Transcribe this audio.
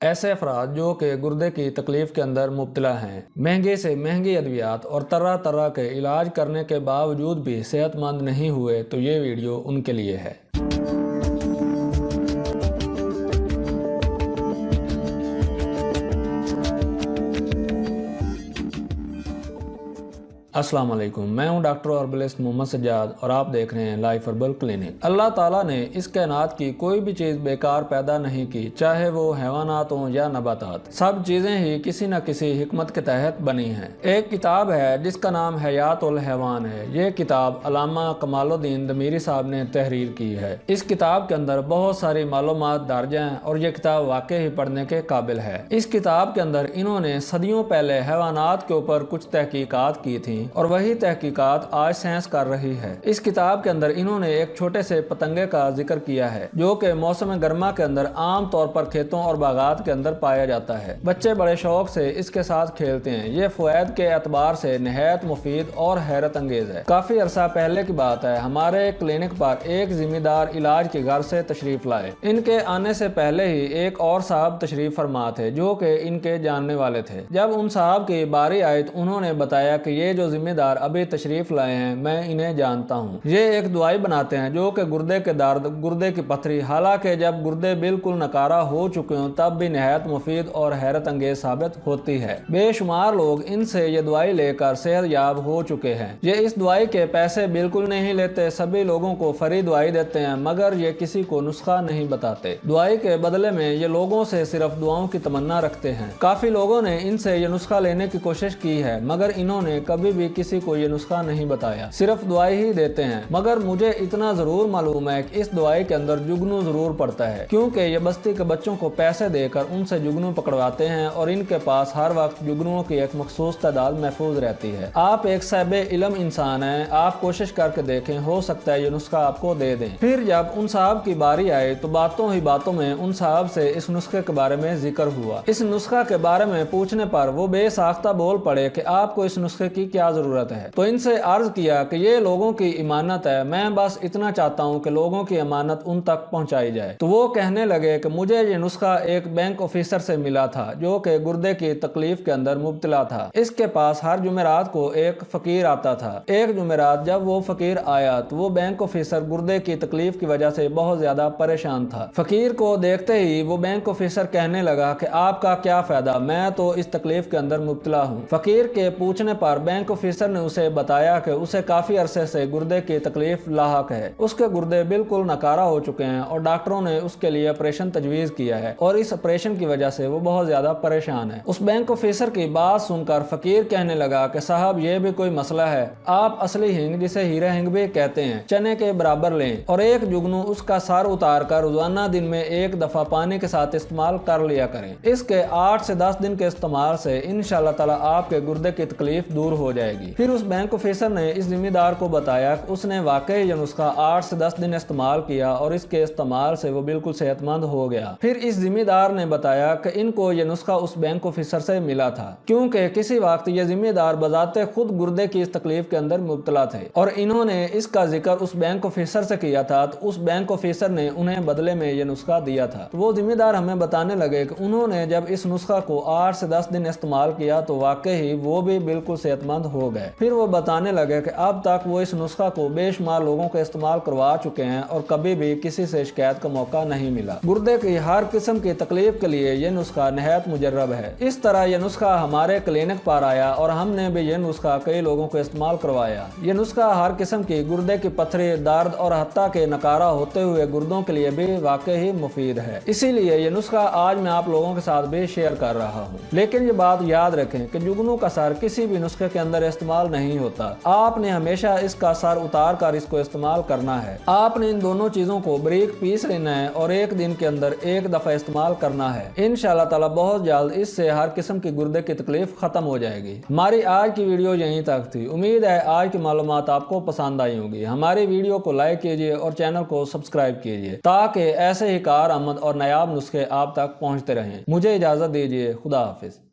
ایسے افراد جو کہ گردے کی تکلیف کے اندر مبتلا ہیں، مہنگی سے مہنگی ادویات اور طرح طرح کے علاج کرنے کے باوجود بھی صحت مند نہیں ہوئے، تو یہ ویڈیو ان کے لیے ہے۔ السلام علیکم، میں ہوں ڈاکٹر ہربلسٹ محمد سجاد اور آپ دیکھ رہے ہیں لائف ہربل کلینک۔ اللہ تعالیٰ نے اس کائنات کی کوئی بھی چیز بیکار پیدا نہیں کی، چاہے وہ حیوانات ہوں یا نباتات، سب چیزیں ہی کسی نہ کسی حکمت کے تحت بنی ہیں۔ ایک کتاب ہے جس کا نام حیات الحیوان ہے۔ یہ کتاب علامہ کمال الدین دمیری صاحب نے تحریر کی ہے۔ اس کتاب کے اندر بہت ساری معلومات درج ہیں اور یہ کتاب واقعی ہی پڑھنے کے قابل ہے۔ اس کتاب کے اندر انہوں نے صدیوں پہلے حیوانات کے اوپر کچھ تحقیقات کی تھیں اور وہی تحقیقات آج سائنس کر رہی ہے۔ اس کتاب کے اندر انہوں نے ایک چھوٹے سے پتنگے کا ذکر کیا ہے جو کہ موسم گرما کے اندر عام طور پر کھیتوں اور باغات کے اندر پایا جاتا ہے۔ بچے بڑے شوق سے اس کے ساتھ کھیلتے ہیں۔ یہ فوائد کے اعتبار سے نہایت مفید اور حیرت انگیز ہے۔ کافی عرصہ پہلے کی بات ہے، ہمارے کلینک پر ایک ذمہ دار علاج کے گھر سے تشریف لائے۔ ان کے آنے سے پہلے ہی ایک اور صاحب تشریف فرما تھے جو کہ ان کے جاننے والے تھے۔ جب ان صاحب کی باری آئی تو انہوں نے بتایا کہ یہ جو ذمہ دار ابھی تشریف لائے ہیں میں انہیں جانتا ہوں۔ یہ ایک دوائی بناتے ہیں جو کہ گردے کے درد، گردے کی پتھری، حالانکہ جب گردے بالکل ناکارہ ہو چکے ہوں تب بھی نہایت مفید اور حیرت انگیز ثابت ہوتی ہے۔ بے شمار لوگ ان سے یہ دوائی لے کر صحت یاب ہو چکے ہیں۔ یہ اس دوائی کے پیسے بالکل نہیں لیتے، سبھی لوگوں کو فری دوائی دیتے ہیں، مگر یہ کسی کو نسخہ نہیں بتاتے۔ دوائی کے بدلے میں یہ لوگوں سے صرف دعاؤں کی تمنا رکھتے ہیں۔ کافی لوگوں نے ان سے یہ نسخہ لینے کی کوشش کی ہے مگر انہوں نے کبھی بھی کسی کو یہ نسخہ نہیں بتایا، صرف دوائی ہی دیتے ہیں۔ مگر مجھے اتنا ضرور معلوم ہے کہ اس دوائی کے اندر جگنو ضرور پڑتا ہے، کیونکہ یہ بستی کے بچوں کو پیسے دے کر ان سے جگنو پکڑواتے ہیں اور ان کے پاس ہر وقت جگنوؤں کی ایک مخصوص تعداد محفوظ رہتی ہے۔ آپ ایک صاحب علم انسان ہیں، آپ کوشش کر کے دیکھیں، ہو سکتا ہے یہ نسخہ آپ کو دے دیں۔ پھر جب ان صاحب کی باری آئی تو باتوں ہی باتوں میں ان صاحب سے اس نسخے کے بارے میں ذکر ہوا۔ اس نسخہ کے بارے میں پوچھنے پر وہ بے ساختہ بول پڑے کہ آپ کو اس نسخے کی کیا ضرورت ہے؟ تو ان سے عرض کیا کہ یہ لوگوں کی امانت ہے، میں بس اتنا چاہتا ہوں کہ لوگوں کی امانت ان تک پہنچائی جائے۔ تو وہ کہنے لگے کہ مجھے یہ نسخہ ایک بینک آفیسر سے ملا تھا جو کہ گردے کی تکلیف کے اندر مبتلا تھا۔ اس کے پاس ہر جمعرات کو ایک فقیر آتا تھا۔ ایک جمعرات جب وہ فقیر آیا تو وہ بینک آفیسر گردے کی تکلیف کی وجہ سے بہت زیادہ پریشان تھا۔ فقیر کو دیکھتے ہی وہ بینک آفیسر کہنے لگا کہ آپ کا کیا فائدہ، میں تو اس تکلیف کے اندر مبتلا ہوں۔ فقیر کے پوچھنے پر بینک آفیسر نے اسے بتایا کہ اسے کافی عرصے سے گردے کی تکلیف لاحق ہے، اس کے گردے بالکل ناکارہ ہو چکے ہیں اور ڈاکٹروں نے اس کے لیے آپریشن تجویز کیا ہے اور اس آپریشن کی وجہ سے وہ بہت زیادہ پریشان ہے۔ اس بینک آفیسر کی بات سن کر فقیر کہنے لگا کہ صاحب یہ بھی کوئی مسئلہ ہے، آپ اصلی ہنگ جسے ہیرا ہنگ بھی کہتے ہیں چنے کے برابر لیں اور ایک جگنو اس کا سر اتار کر روزانہ دن میں ایک دفعہ پانی کے ساتھ استعمال کر لیا کریں۔ اس کے 8 سے 10 دن کے استعمال سے انشاءاللہ تعالی آپ کے گردے کی تکلیف دور ہو جائے گی۔ پھر اس بینک آفیسر نے اس ذمہ دار کو بتایا کہ اس نے واقعی یہ نسخہ 8 سے 10 دن استعمال کیا اور اس کے استعمال سے وہ بالکل صحت مند ہو گیا۔ پھر اس ذمہ دار نے بتایا کہ ان کو یہ نسخہ اس بینک آفیسر سے ملا تھا کیونکہ کسی وقت یہ ذمہ دار بذات خود گردے کی اس تکلیف کے اندر مبتلا تھے اور انہوں نے اس کا ذکر اس بینک آفیسر سے کیا تھا تو اس بینک آفیسر نے انہیں بدلے میں یہ نسخہ دیا تھا۔ وہ ذمہ دار ہمیں بتانے لگے کہ انہوں نے جب اس نسخہ کو 8 سے 10 دن استعمال کیا تو واقعی وہ بھی بالکل صحت مند ہو گئے۔ پھر وہ بتانے لگے کہ اب تک وہ اس نسخہ کو بے شمار لوگوں کو استعمال کروا چکے ہیں اور کبھی بھی کسی سے شکایت کا موقع نہیں ملا۔ گردے کی ہر قسم کی تکلیف کے لیے یہ نسخہ نہایت مجرب ہے۔ اس طرح یہ نسخہ ہمارے کلینک پر آیا اور ہم نے بھی یہ نسخہ کئی لوگوں کو استعمال کروایا۔ یہ نسخہ ہر قسم کی گردے کی پتھری، درد اور حتیٰ کہ ناکارہ ہوتے ہوئے گردوں کے لیے بھی واقعی مفید ہے۔ اسی لیے یہ نسخہ آج میں آپ لوگوں کے ساتھ بھی شیئر کر رہا ہوں۔ لیکن یہ بات یاد رکھیں کہ جگنو کا سر کسی بھی نسخے کے اندر استعمال نہیں ہوتا۔ آپ نے ہمیشہ اس کا سر اتار کر اس کو استعمال کرنا ہے۔ آپ نے ان دونوں چیزوں کو باریک پیس لینا ہے اور ایک دن کے اندر ایک دفعہ استعمال کرنا ہے۔ انشاءاللہ تعالی بہت جلد اس سے ہر قسم کی گردے کی تکلیف ختم ہو جائے گی۔ ہماری آج کی ویڈیو یہیں تک تھی۔ امید ہے آج کی معلومات آپ کو پسند آئی ہوں گی۔ ہماری ویڈیو کو لائک کیجیے اور چینل کو سبسکرائب کیجیے تاکہ ایسے ہی کارآمد اور نایاب نسخے آپ تک پہنچتے رہیں۔ مجھے اجازت دیجیے، خدا حافظ۔